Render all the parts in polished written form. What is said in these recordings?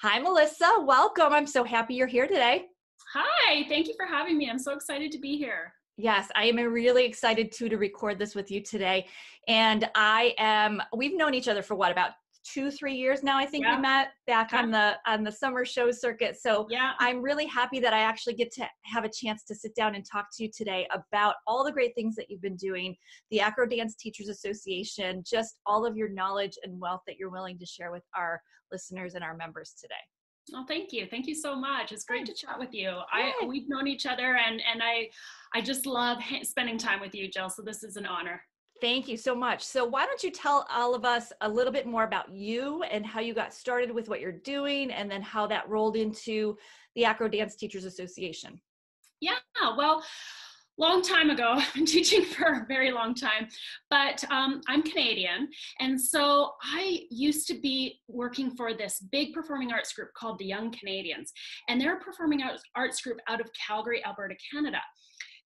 Hi, Melissa. Welcome. I'm so happy you're here today. Hi, thank you for having me. I'm so excited to be here. Yes, I am really excited to record this with you today. And we've known each other for what, about 2-3 years now. I think we Yeah, met back yeah, on the summer show circuit. So yeah. I'm really happy that I actually get to have a chance to sit down and talk to you today about all the great things that you've been doing, the Acro Dance Teachers Association, just all of your knowledge and wealth that you're willing to share with our listeners and our members today. Well, thank you. Thank you so much. It's great to chat with you. Yay. We've known each other and I just love spending time with you, Jill. So this is an honor. Thank you so much. So why don't you tell all of us a little bit more about you and how you got started with what you're doing, and then how that rolled into the Acro Dance Teachers Association. Yeah, well, long time ago. I've been teaching for a very long time, but I'm Canadian. And so I used to be working for this big performing arts group called the Young Canadians. And they're a performing arts group out of Calgary, Alberta, Canada.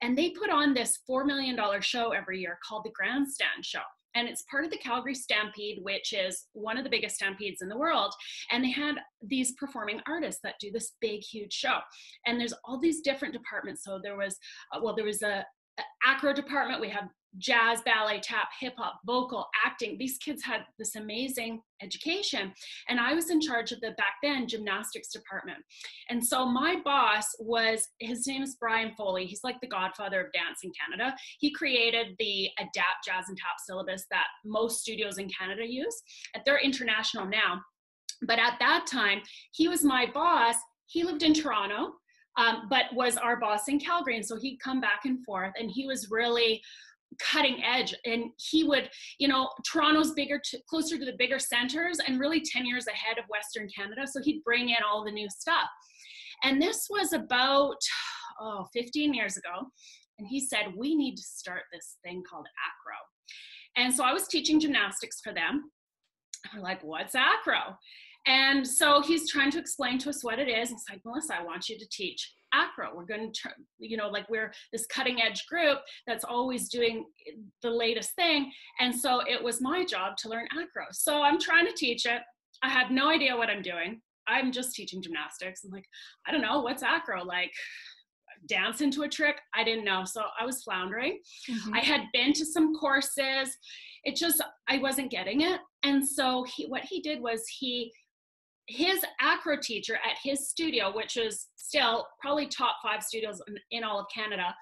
And they put on this $4 million show every year called the Grandstand Show. And it's part of the Calgary Stampede, which is one of the biggest stampedes in the world. And they had these performing artists that do this big, huge show. And there's all these different departments. So there was a acro department. We had jazz, ballet, tap, hip hop, vocal, acting. These kids had this amazing education. And I was in charge of the back then gymnastics department. And so my boss his name is Brian Foley. He's like the godfather of dance in Canada. He created the Adapt Jazz and Tap syllabus that most studios in Canada use. They're international now. But at that time, he was my boss. He lived in Toronto, but was our boss in Calgary. And so he'd come back and forth, and he was really cutting edge. And he would, Toronto's closer to the bigger centers and really 10 years ahead of Western Canada. So he'd bring in all the new stuff. And this was about 15 years ago. And he said, we need to start this thing called acro. And so I was teaching gymnastics for them. We're like, what's acro? And so he's trying to explain to us what it is. It's like, Melissa, I want you to teach acro. We're going to, we're this cutting edge group that's always doing the latest thing. And so it was my job to learn acro. So I'm trying to teach it. I have no idea what I'm doing. I'm just teaching gymnastics. I'm like, I don't know, what's acro? Like, dance into a trick? I didn't know. So I was floundering. Mm-hmm. I had been to some courses. I wasn't getting it. And so what he did was his acro teacher at his studio, which is still probably top 5 studios in all of Canada,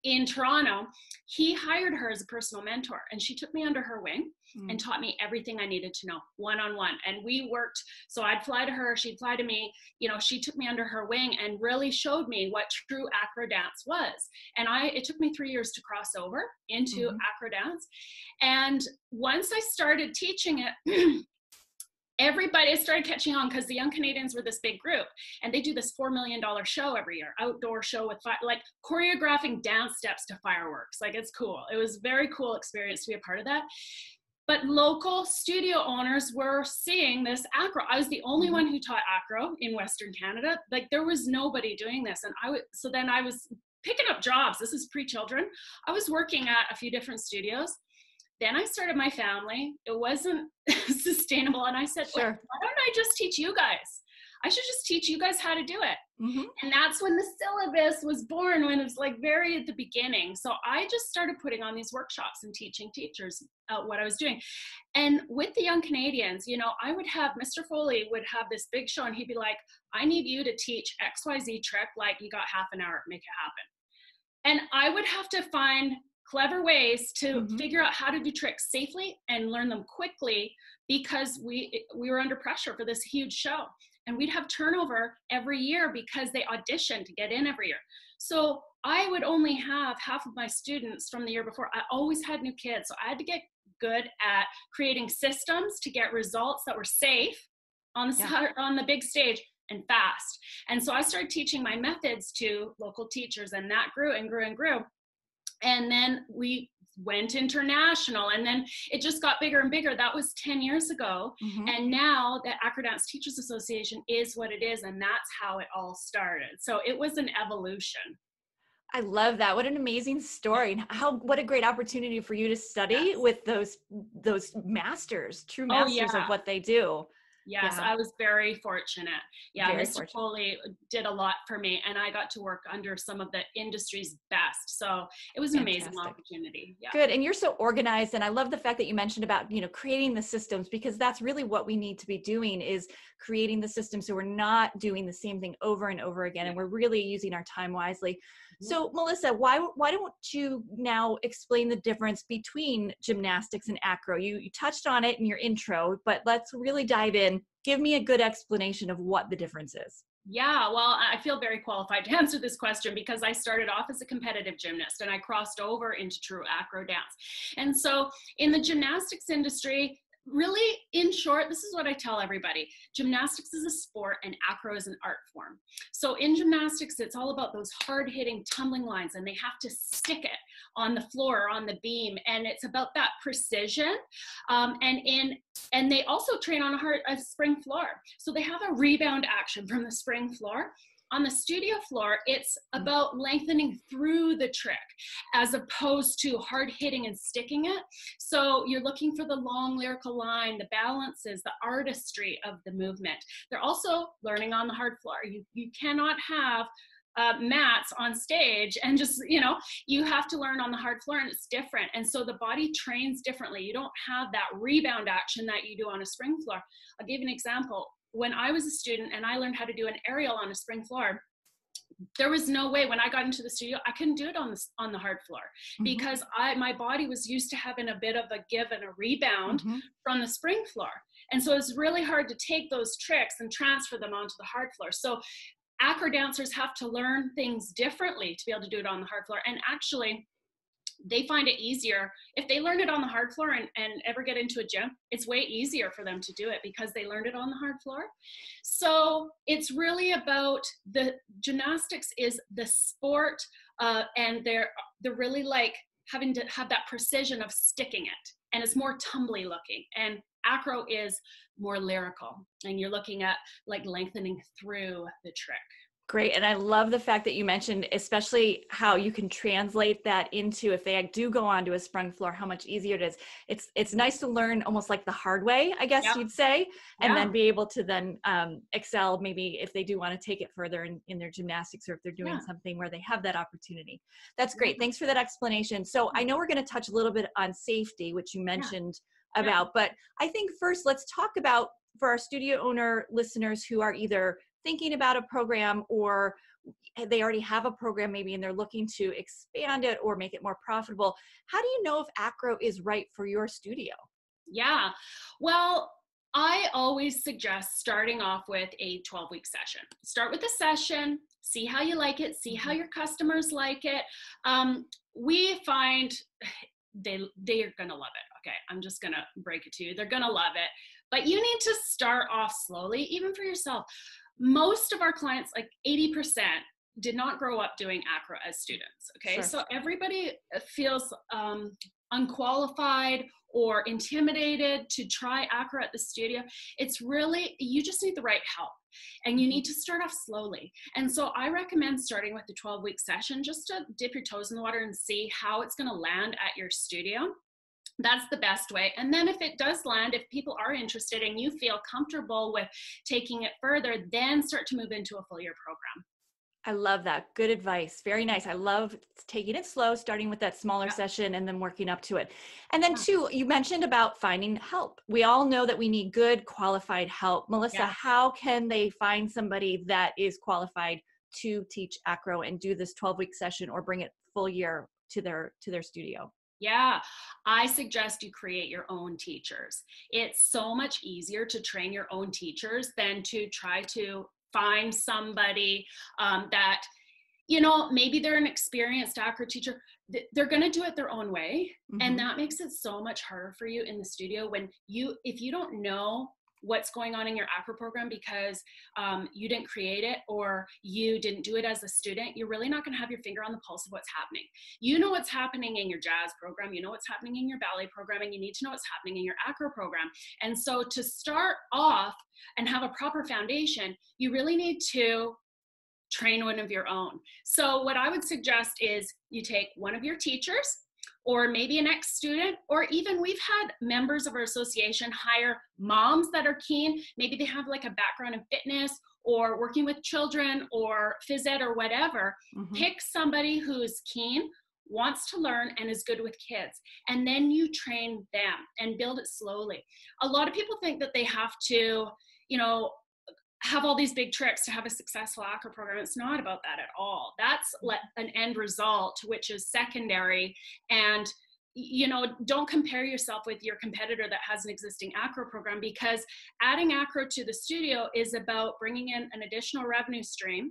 in Toronto, he hired her as a personal mentor. And she took me under her wing and taught me everything I needed to know, one-on-one. And we worked, so I'd fly to her, she'd fly to me. She took me under her wing and really showed me what true acro dance was. And it took me 3 years to cross over into acro dance. And once I started teaching it, everybody started catching on, because the Young Canadians were this big group, and they do this $4 million show every year, outdoor show with choreographing dance steps to fireworks. Like, it's cool. It was a very cool experience to be a part of that. But local studio owners were seeing this acro. I was the only one who taught acro in Western Canada. Like, there was nobody doing this. And so then I was picking up jobs. This is pre-children. I was working at a few different studios. Then I started my family. It wasn't sustainable. And I said, sure, why don't I just teach you guys? I should just teach you guys how to do it. Mm-hmm. And that's when the syllabus was born, when it was like very at the beginning. So I just started putting on these workshops and teaching teachers what I was doing. And with the Young Canadians, I would have, Mr. Foley would have this big show, and he'd be like, I need you to teach XYZ trick. Like, you got half an hour, make it happen. And I would have to find clever ways to figure out how to do tricks safely and learn them quickly, because we were under pressure for this huge show. And we'd have turnover every year because they auditioned to get in every year. So I would only have half of my students from the year before. I always had new kids. So I had to get good at creating systems to get results that were safe on the big stage and fast. And so I started teaching my methods to local teachers, and that grew and grew and grew. And then we went international, and then it just got bigger and bigger. That was 10 years ago. And now the Acro Dance Teachers Association is what it is, and that's how it all started. So it was an evolution. I love that. What an amazing story. And what a great opportunity for you to study with those masters, true masters of what they do. Yes, Yeah, I was very fortunate. Yeah, very Mr. fortunate. Foley did a lot for me, and I got to work under some of the industry's best. So it was an amazing Fantastic. opportunity. Yeah. Good. And you're so organized. And I love the fact that you mentioned about, creating the systems, because that's really what we need to be doing, is creating the system so we're not doing the same thing over and over again. Yeah. And we're really using our time wisely. Mhm. So Melissa, why don't you now explain the difference between gymnastics and acro? You touched on it in your intro, but let's really dive in. Give me a good explanation of what the difference is. Yeah, well, I feel very qualified to answer this question because I started off as a competitive gymnast and I crossed over into true acro dance. And so in the gymnastics industry, really in short, this is what I tell everybody. Gymnastics is a sport and acro is an art form. So in gymnastics, it's all about those hard-hitting tumbling lines, and they have to stick it on the floor or on the beam, and it's about that precision. And they also train on a spring floor. So they have a rebound action from the spring floor. On the studio floor, it's about lengthening through the trick as opposed to hard hitting and sticking it. So you're looking for the long lyrical line, the balances, the artistry of the movement. They're also learning on the hard floor. You cannot have mats on stage and just, you have to learn on the hard floor, and it's different. And so the body trains differently. You don't have that rebound action that you do on a spring floor. I'll give you an example. When I was a student and I learned how to do an aerial on a spring floor, there was no way when I got into the studio, I couldn't do it on the hard floor because my body was used to having a bit of a give and a rebound from the spring floor. And so it's really hard to take those tricks and transfer them onto the hard floor. So acro dancers have to learn things differently to be able to do it on the hard floor. And actually, they find it easier if they learn it on the hard floor and ever get into a gym. It's way easier for them to do it because they learned it on the hard floor. So it's really about the gymnastics is the sport, and they're really like having to have that precision of sticking it, and it's more tumbly looking. And acro is more lyrical, and you're looking at like lengthening through the trick. Great. And I love the fact that you mentioned, especially how you can translate that into, if they do go onto a sprung floor, how much easier it is. It's nice to learn almost like the hard way, I guess you'd say, and then be able to then excel, maybe if they do want to take it further in their gymnastics, or if they're doing something where they have that opportunity. That's great. Thanks for that explanation. So I know we're going to touch a little bit on safety, which you mentioned about, but I think first let's talk about, for our studio owner listeners who are either thinking about a program or they already have a program maybe and they're looking to expand it or make it more profitable. How do you know if acro is right for your studio? Yeah, well, I always suggest starting off with a 12-week session. Start with a session, see how you like it, see how your customers like it. We find they're gonna love it. Okay, I'm just gonna break it to you. They're gonna love it, but you need to start off slowly, even for yourself. Most of our clients, like 80%, did not grow up doing acro as students. Okay, Sure. so everybody feels unqualified or intimidated to try acro at the studio. It's really, you just need the right help, and you need to start off slowly. And so I recommend starting with the 12-week session just to dip your toes in the water and see how it's going to land at your studio. That's the best way. And then if it does land, if people are interested and you feel comfortable with taking it further, then start to move into a full year program. I love that. Good advice. Very nice. I love taking it slow, starting with that smaller session and then working up to it. And then two, you mentioned about finding help. We all know that we need good qualified help. Melissa, how can they find somebody that is qualified to teach acro and do this 12-week session or bring it full year to their studio? Yeah, I suggest you create your own teachers. It's so much easier to train your own teachers than to try to find somebody that, maybe they're an experienced acro teacher. They're going to do it their own way. And that makes it so much harder for you in the studio if you don't know what's going on in your acro program because you didn't create it or you didn't do it as a student, you're really not going to have your finger on the pulse of what's happening. You know what's happening in your jazz program, you know what's happening in your ballet program, and you need to know what's happening in your acro program. And so to start off and have a proper foundation, you really need to train one of your own. So what I would suggest is you take one of your teachers or maybe an ex-student, or even we've had members of our association hire moms that are keen. Maybe they have like a background in fitness or working with children or phys ed or whatever. Pick somebody who's keen, wants to learn, and is good with kids. And then you train them and build it slowly. A lot of people think that they have to, you know, have all these big tricks to have a successful Acro program. It's not about that at all. That's an end result, which is secondary. And, you know, don't compare yourself with your competitor that has an existing Acro program, because adding Acro to the studio is about bringing in an additional revenue stream,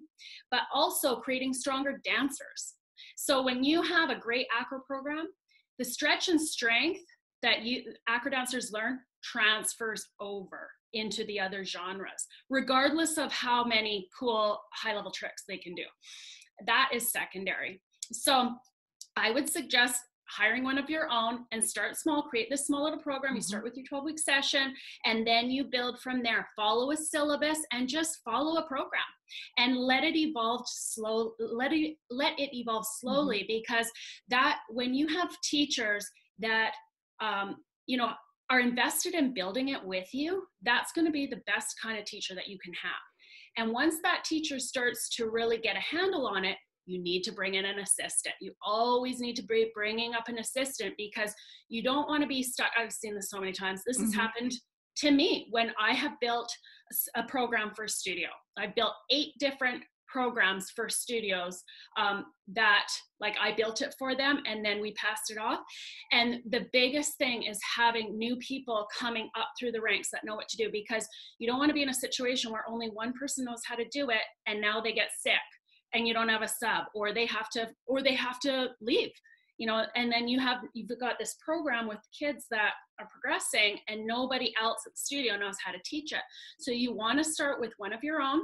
but also creating stronger dancers. So when you have a great Acro program, the stretch and strength that Acro dancers learn transfers over into the other genres, regardless of how many cool high-level tricks they can do. That is secondary. So I would suggest hiring one of your own and start small. Create this small little program. You start with your 12-week session, and then you build from there. Follow a syllabus and just follow a program and let it evolve slow. Let it evolve slowly, because that when you have teachers that you know, are invested in building it with you, that's going to be the best kind of teacher that you can have. And once that teacher starts to really get a handle on it, you need to bring in an assistant. You always need to be bringing up an assistant, because you don't want to be stuck. I've seen this so many times. This has happened to me when I have built a program for a studio. I built 8 different programs for studios that, like, I built it for them and then we passed it off. And the biggest thing is having new people coming up through the ranks that know what to do, because you don't want to be in a situation where only one person knows how to do it and now they get sick and you don't have a sub, or they have to leave, you know, and then you've got this program with kids that are progressing and nobody else at the studio knows how to teach it. So you want to start with one of your own,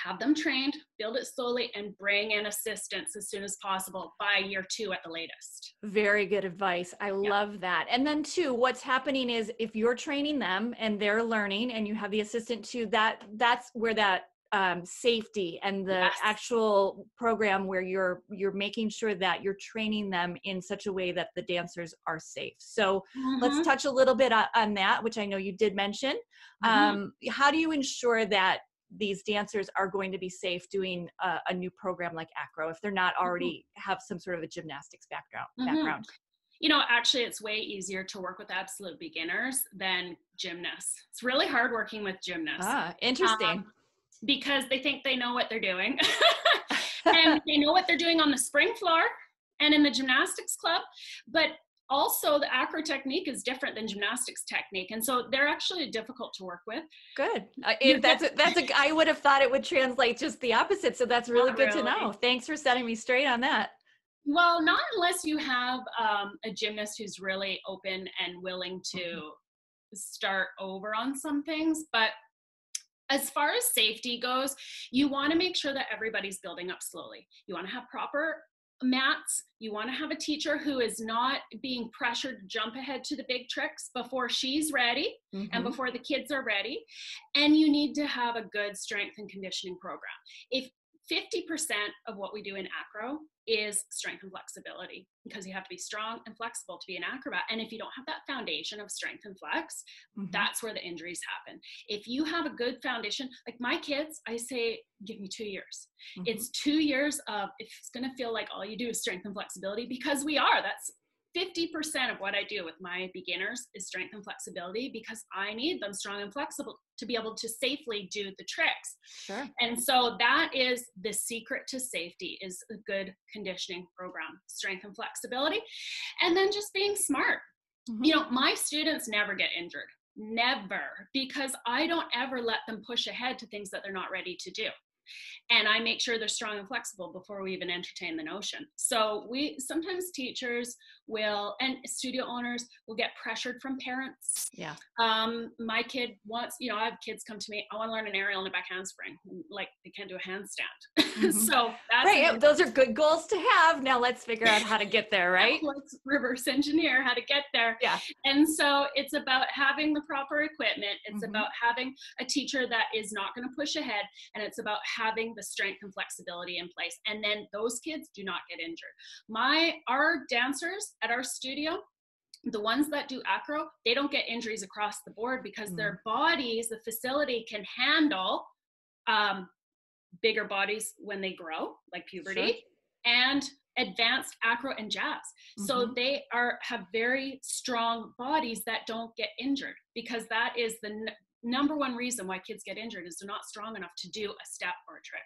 have them trained, build it slowly, and bring in assistants as soon as possible by year 2 at the latest. Very good advice. I love that. And then too, what's happening is if you're training them and they're learning and you have the assistant too, that's where that safety and the actual program where you're making sure that you're training them in such a way that the dancers are safe. So let's touch a little bit on that, which I know you did mention. How do you ensure that these dancers are going to be safe doing a new program like Acro if they're not already have some sort of a gymnastics background? You know, actually, it's way easier to work with absolute beginners than gymnasts. It's really hard working with gymnasts. Interesting. Because they think they know what they're doing. And they know what they're doing on the spring floor and in the gymnastics club. But also the Acro technique is different than gymnastics technique. And so they're actually difficult to work with. Good. I would have thought it would translate just the opposite. So that's really good to know. Thanks for setting me straight on that. Well, not unless you have a gymnast who's really open and willing to start over on some things. But as far as safety goes, you want to make sure that everybody's building up slowly. You want to have proper mats. You want to have a teacher who is not being pressured to jump ahead to the big tricks before she's ready and before the kids are ready. And you need to have a good strength and conditioning program. If 50% of what we do in Acro is strength and flexibility, because you have to be strong and flexible to be an acrobat. And if you don't have that foundation of strength and flex, that's where the injuries happen. If you have a good foundation, like my kids, I say, give me 2 years. It's 2 years of, it's going to feel like all you do is strength and flexibility, because we are. That's 50% of what I do with my beginners is strength and flexibility, because I need them strong and flexible to be able to safely do the tricks. Sure. And so that is the secret to safety, is a good conditioning program, strength and flexibility, and then just being smart. You know, my students never get injured, never, because I don't ever let them push ahead to things that they're not ready to do. And I make sure they're strong and flexible before we even entertain the notion. So sometimes teachers will, and studio owners will get pressured from parents. Yeah. My kid wants, you know, I have kids come to me, I want to learn an aerial and a back handspring. Like, they can't do a handstand. So that's right. Those are good goals to have. Now let's figure out how to get there, right? Let's reverse engineer how to get there. Yeah. And so it's about having the proper equipment. It's about having a teacher that is not going to push ahead. And it's about having the strength and flexibility in place. And then those kids do not get injured. Our dancers at our studio, the ones that do acro, they don't get injuries across the board because their bodies, the facility can handle bigger bodies when they grow, like puberty, Sure. and advanced acro and jazz. So they have very strong bodies that don't get injured, because that is the number one reason why kids get injured, is they're not strong enough to do a step or a trick.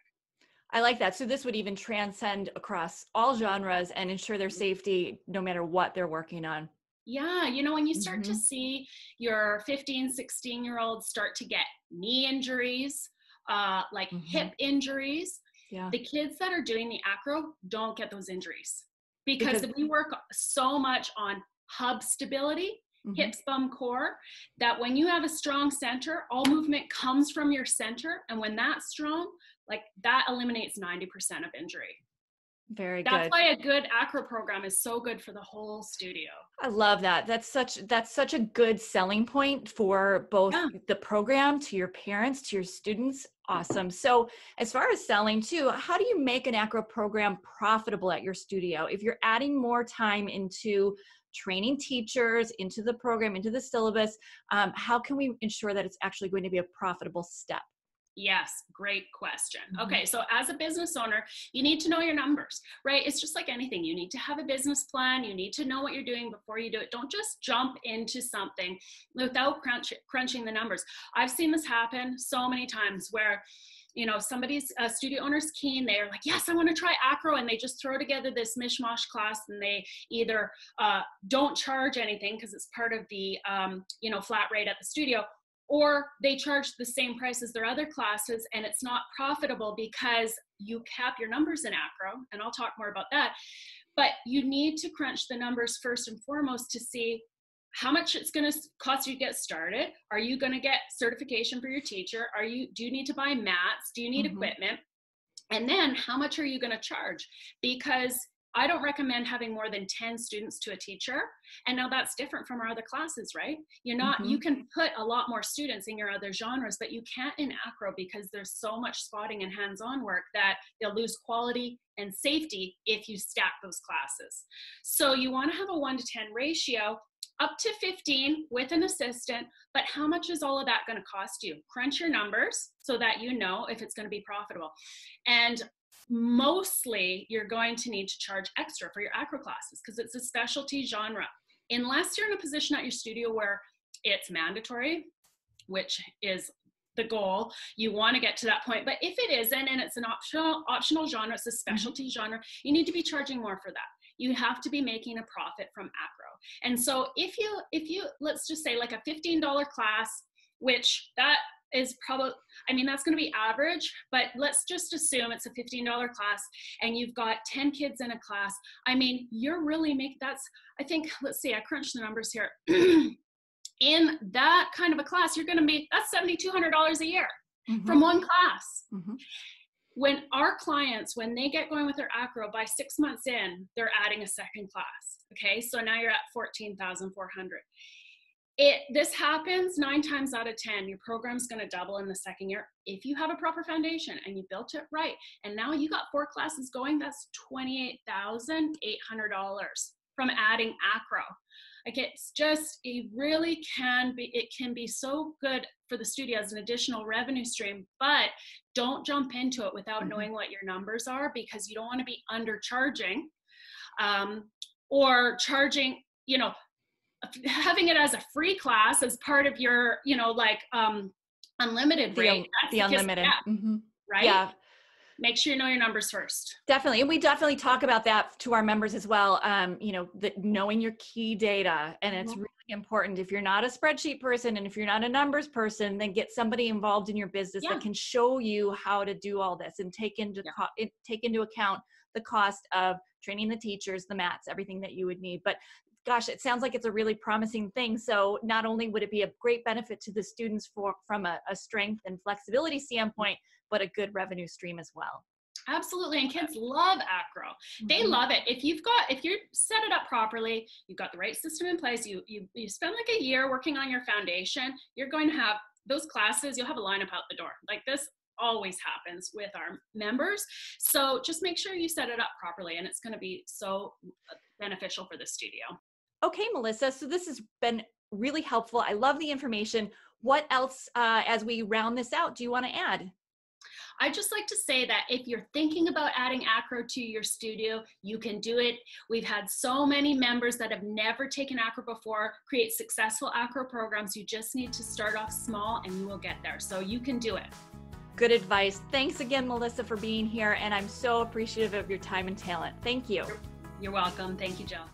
I like that. So this would even transcend across all genres and ensure their safety no matter what they're working on. Yeah, when you start to see your 15, 16-year-olds start to get knee injuries, like hip injuries, the kids that are doing the acro don't get those injuries, because we work so much on hub stability, hips, bum, core, that when you have a strong center, all movement comes from your center. And when that's strong, like that eliminates 90% of injury. Very good. That's why a good acro program is so good for the whole studio. I love that. That's such a good selling point for both the program, to your parents, to your students. Awesome. So as far as selling too, how do you make an acro program profitable at your studio? If you're adding more time into training teachers, into the program, into the syllabus, how can we ensure that it's actually going to be a profitable step? Yes, great question. Okay, so as a business owner, you need to know your numbers, right? It's just like anything. You need to have a business plan. You need to know what you're doing before you do it. Don't just jump into something without crunching the numbers. I've seen this happen so many times where, somebody's studio owner's keen. They're like, yes, I want to try acro. And they just throw together this mishmash class, and they either don't charge anything because it's part of the, flat rate at the studio, or they charge the same price as their other classes, and it's not profitable because you cap your numbers in acro, and I'll talk more about that. But you need to crunch the numbers first and foremost to see how much it's going to cost you to get started. Are you going to get certification for your teacher? Do you need to buy mats? Do you need equipment? And then how much are you going to charge? Because I don't recommend having more than 10 students to a teacher. And now that's different from our other classes, right? You can put a lot more students in your other genres, but you can't in acro because there's so much spotting and hands-on work that they'll lose quality and safety if you stack those classes. So you want to have a 1-to-10 ratio, up to 15 with an assistant, but how much is all of that going to cost you? Crunch your numbers so that you know if it's going to be profitable. And mostly you're going to need to charge extra for your acro classes because it's a specialty genre. Unless you're in a position at your studio where it's mandatory, which is the goal, you want to get to that point. But if it isn't, and it's an optional genre, it's a specialty genre, you need to be charging more for that. You have to be making a profit from acro. And so if you let's just say like a $15 class, which that is probably, that's going to be average, but let's just assume it's a $15 class and you've got 10 kids in a class. You're really let's see, I crunched the numbers here. In that kind of a class, you're going to make, that's $7,200 a year from one class. When our clients, when they get going with their acro, by 6 months in, they're adding a second class. Okay, so now you're at $14,400. This happens 9 times out of 10. Your program's going to double in the second year if you have a proper foundation and you built it right. And now you got 4 classes going. That's $28,800 from adding acro. Like it can be so good for the studio as an additional revenue stream, but don't jump into it without knowing what your numbers are, because you don't want to be undercharging or charging, having it as a free class as part of your, unlimited rate. The unlimited. Right? Yeah. Make sure you know your numbers first. Definitely. And we definitely talk about that to our members as well. Knowing your key data. And it's really important. If you're not a spreadsheet person and if you're not a numbers person, then get somebody involved in your business that can show you how to do all this and take into account the cost of training the teachers, the mats, everything that you would need. But gosh, it sounds like it's a really promising thing. So not only would it be a great benefit to the students from a strength and flexibility standpoint, but a good revenue stream as well. Absolutely. And kids love acro. They love it. If you set it up properly, you've got the right system in place, you spend like a year working on your foundation, you're going to have those classes, you'll have a lineup out the door. Like this always happens with our members. So just make sure you set it up properly, and it's going to be so beneficial for the studio. Okay, Melissa, so this has been really helpful. I love the information. What else, as we round this out, do you want to add? I'd just like to say that if you're thinking about adding acro to your studio, you can do it. We've had so many members that have never taken acro before create successful acro programs. You just need to start off small and you will get there. So you can do it. Good advice. Thanks again, Melissa, for being here. And I'm so appreciative of your time and talent. Thank you. You're welcome. Thank you, Jill.